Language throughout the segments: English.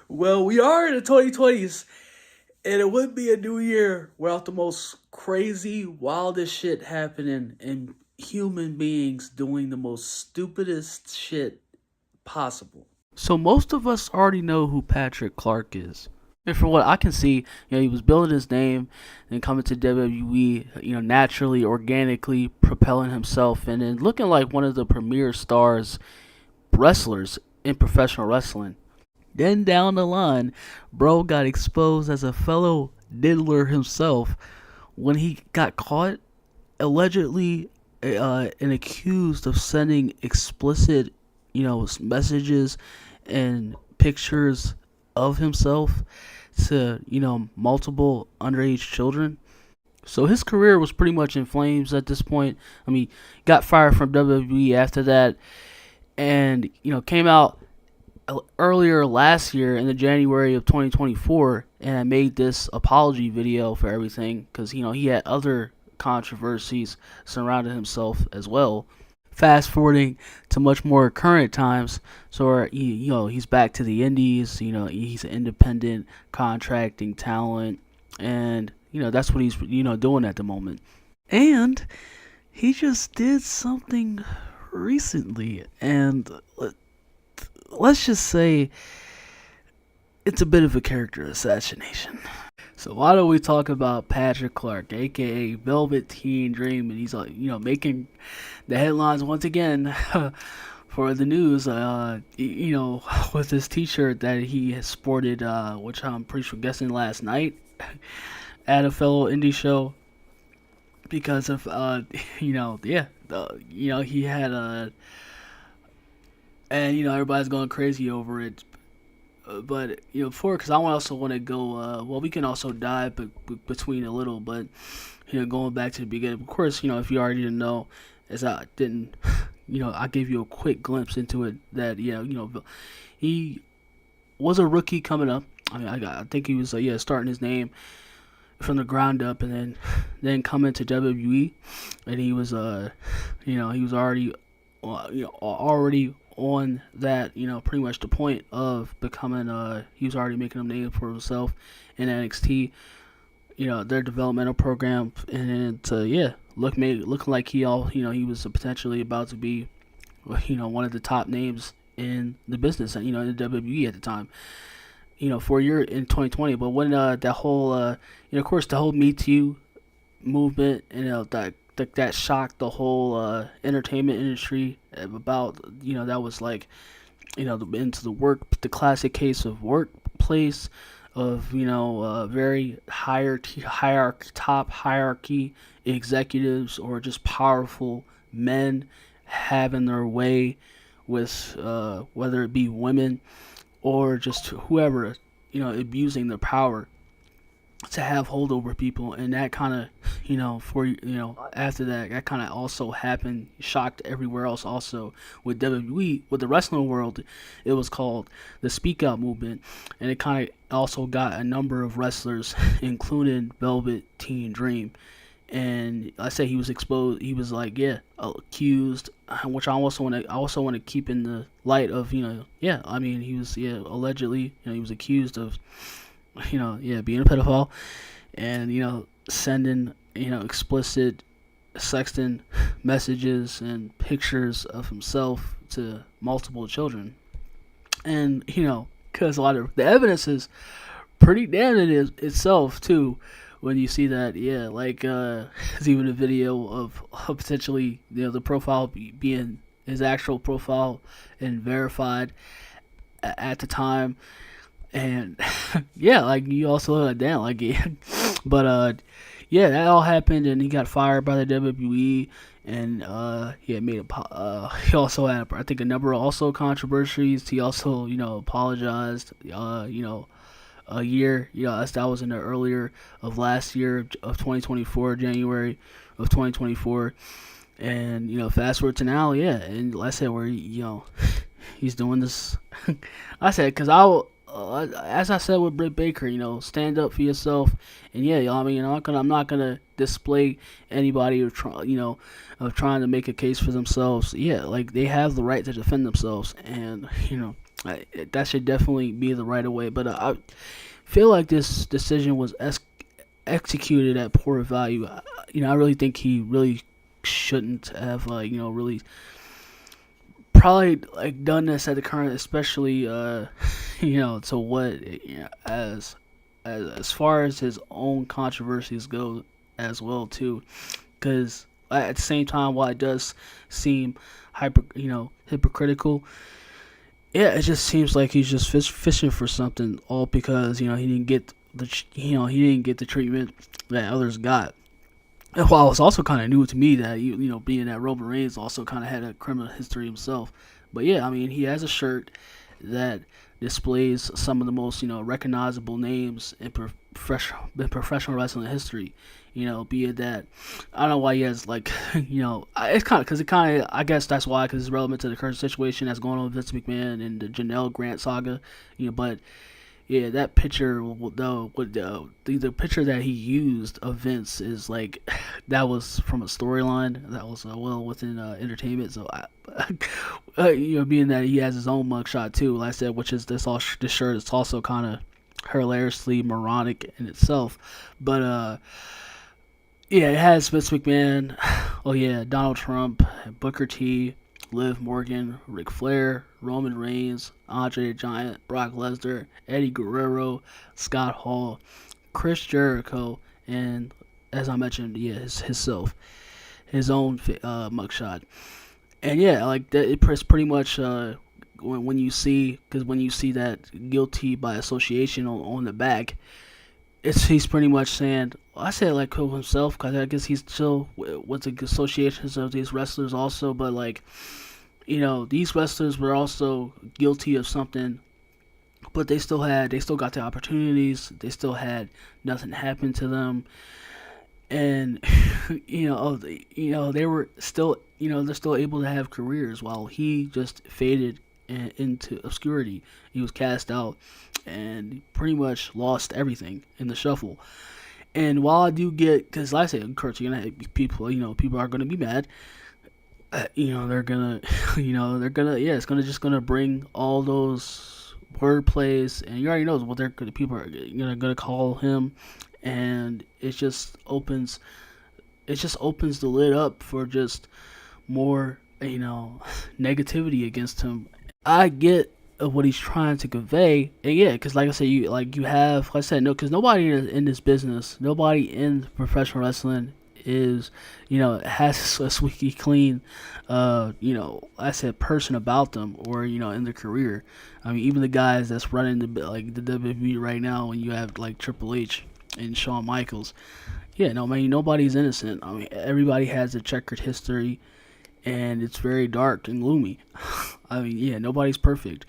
Well, we are in the 2020s, and it wouldn't be a new year without the most crazy, wildest shit happening and human beings doing the most stupidest shit possible. So most of us already know who Patrick Clark is. And from what I can see, he was building his name and coming to WWE, naturally, organically propelling himself and then looking like one of the premier stars wrestlers in professional wrestling. Then down the line, bro got exposed as a fellow diddler himself when he got caught allegedly and accused of sending explicit, messages and pictures of himself to, multiple underage children. So his career was pretty much in flames at this point. I mean, got fired from WWE after that and, came out earlier last year in the January of 2024, and I made this apology video for everything because he had other controversies surrounding himself as well. Fast forwarding to much more current times, so he's back to the indies. He's an independent contracting talent, and that's what he's doing at the moment. And he just did something recently, and let's just say it's a bit of a character assassination. So why don't we talk about Patrick Clark, aka Velveteen Dream, and he's making the headlines once again for the news. With this T-shirt that he has sported, which I'm pretty sure guessing last night at a fellow indie show because of he had a. And everybody's going crazy over it, but because I also want to go. We can also dive between a little, but going back to the beginning. Of course, if you already didn't know, as I didn't, I gave you a quick glimpse into it that he was a rookie coming up. I mean, I think he was starting his name from the ground up, and then coming to WWE, and he was he was already already on that, pretty much the point of becoming, he was already making a name for himself in NXT, their developmental program, and to, looking like he was potentially about to be, one of the top names in the business, in the WWE at the time, for a year in 2020. But when that whole, of course, the whole Me Too movement, that shocked the whole entertainment industry about that was like into the classic case of workplace of very top hierarchy executives or just powerful men having their way with whether it be women or just whoever abusing their power to have hold over people. And that kind of after that kind of also happened, shocked everywhere else also with WWE. With the wrestling world, it was called the Speak Out movement, and it kind of also got a number of wrestlers including Velveteen Dream. And I say he was exposed, he was accused, which I also want to keep in the light of he was allegedly he was accused of being a pedophile and sending explicit sexting messages and pictures of himself to multiple children. And because a lot of the evidence is pretty damning itself too, when you see that, there's even a video of potentially the profile being his actual profile and verified at the time. And you also damn but that all happened, and he got fired by the WWE, and he had made he also had I think a number of also controversies. He also apologized a year that was in the earlier of last year of 2024, January of 2024, and fast forward to now, and like I said, where he's doing this. I said because as I said with Britt Baker, stand up for yourself, and I'm not gonna display anybody of trying to make a case for themselves. They have the right to defend themselves, and That should definitely be the right of way. But I feel like this decision was executed at poor value. I really think he really shouldn't have, really probably like done this at the current, especially, to what, as far as his own controversies go as well too, because at the same time, while it does seem hypocritical, yeah, it just seems like he's just fishing for something, all because he didn't get the treatment that others got. And while it's also kind of new to me that being that Roman Reigns also kind of had a criminal history himself, but yeah, I mean he has a shirt that displays some of the most recognizable names in professional wrestling history. Be it that I don't know why he has like it's kind of because it kind of I guess that's why because it's relevant to the current situation that's going on with Vince McMahon and the Janelle Grant saga. But yeah, that picture though, the picture that he used of Vince is like that was from a storyline that was well within entertainment. So being that he has his own mugshot too, like I said, which is this shirt is also kind of hilariously moronic in itself, but yeah, it has Vince McMahon. Oh yeah, Donald Trump, Booker T, Liv Morgan, Ric Flair, Roman Reigns, Andre the Giant, Brock Lesnar, Eddie Guerrero, Scott Hall, Chris Jericho, and as I mentioned, yeah, himself, his own mugshot. And yeah, like that, it's pretty much when you see that guilty by association on the back, he's pretty much saying I say like kill himself because I guess he's still with the associations of these wrestlers also, but like these wrestlers were also guilty of something, but they still got the opportunities, they still had nothing happen to them, and they were still they're still able to have careers while he just faded into obscurity. He was cast out and pretty much lost everything in the shuffle. And while I do get, because like I said, Kurt, you're gonna have people, people are gonna be mad. They're gonna, yeah, it's gonna bring all those word plays, and you already know what people are gonna call him, and it just opens the lid up for just more, negativity against him. I get what he's trying to convey, and yeah, because like I said, you have, like I said, no, because nobody in this business, nobody in professional wrestling is, has a squeaky clean, I said person about them or in their career. I mean, even the guys that's running the WWE right now, when you have like Triple H and Shawn Michaels, yeah, no, man, nobody's innocent. I mean, everybody has a checkered history, and it's very dark and gloomy. I mean, yeah, nobody's perfect,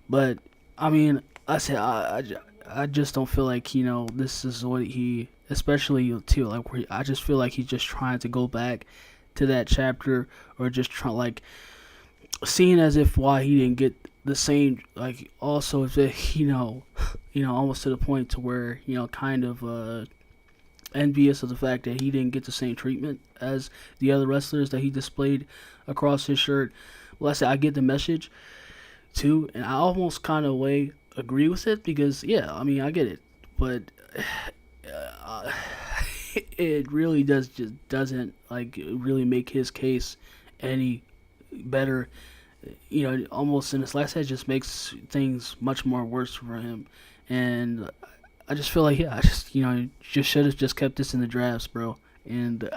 but I mean, I said I just don't feel like this is what he, especially too, like where I just feel like he's just trying to go back to that chapter, or just try like seeing as if why he didn't get the same, like also if it, almost to the point to where kind of envious of the fact that he didn't get the same treatment as the other wrestlers that he displayed across his shirt. Well, I said I get the message too, and I almost kind of way agree with it because yeah, I mean I get it, but uh, it really doesn't like really make his case any better. Almost in this last head just makes things much more worse for him, and I just feel like yeah, I just should have just kept this in the drafts, bro, and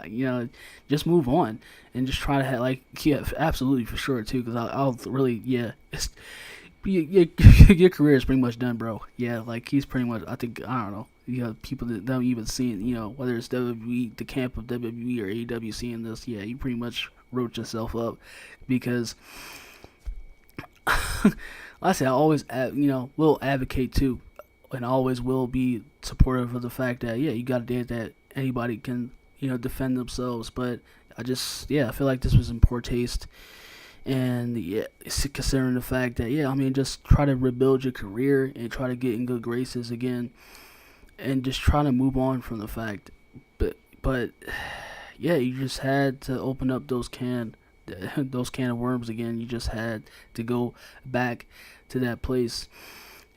just move on and just try to have like yeah, absolutely for sure too, because I'll really yeah, your career is pretty much done, bro. Yeah, like he's pretty much. I think I don't know. People that don't even seeing whether it's WWE, the camp of WWE or AEW seeing this. Yeah, you pretty much wrote yourself up because. Like I said, I always will advocate too, and always will be supportive of the fact that yeah, you got to dance that anybody can defend themselves, but I feel like this was in poor taste, and yeah, considering the fact that yeah, I mean just try to rebuild your career and try to get in good graces again, and just try to move on from the fact, but yeah, you just had to open up those can of worms again. You just had to go back to that place,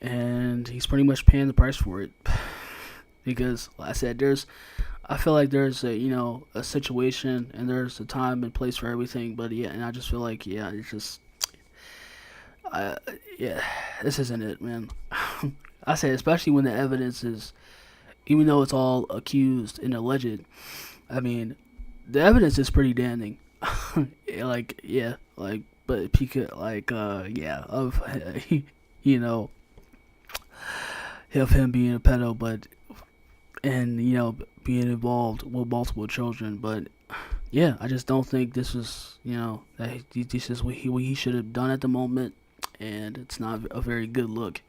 and he's pretty much paying the price for it. Because, like I said, I feel like there's a situation and there's a time and place for everything. But yeah, and I just feel like it's just, I yeah, this isn't it, man. I say, especially when the evidence is, even though it's all accused and alleged. I mean, the evidence is pretty damning. But because of you know of him being a pedo, but and being involved with multiple children. But yeah, I just don't think this is that this is what he should have done at the moment, and it's not a very good look.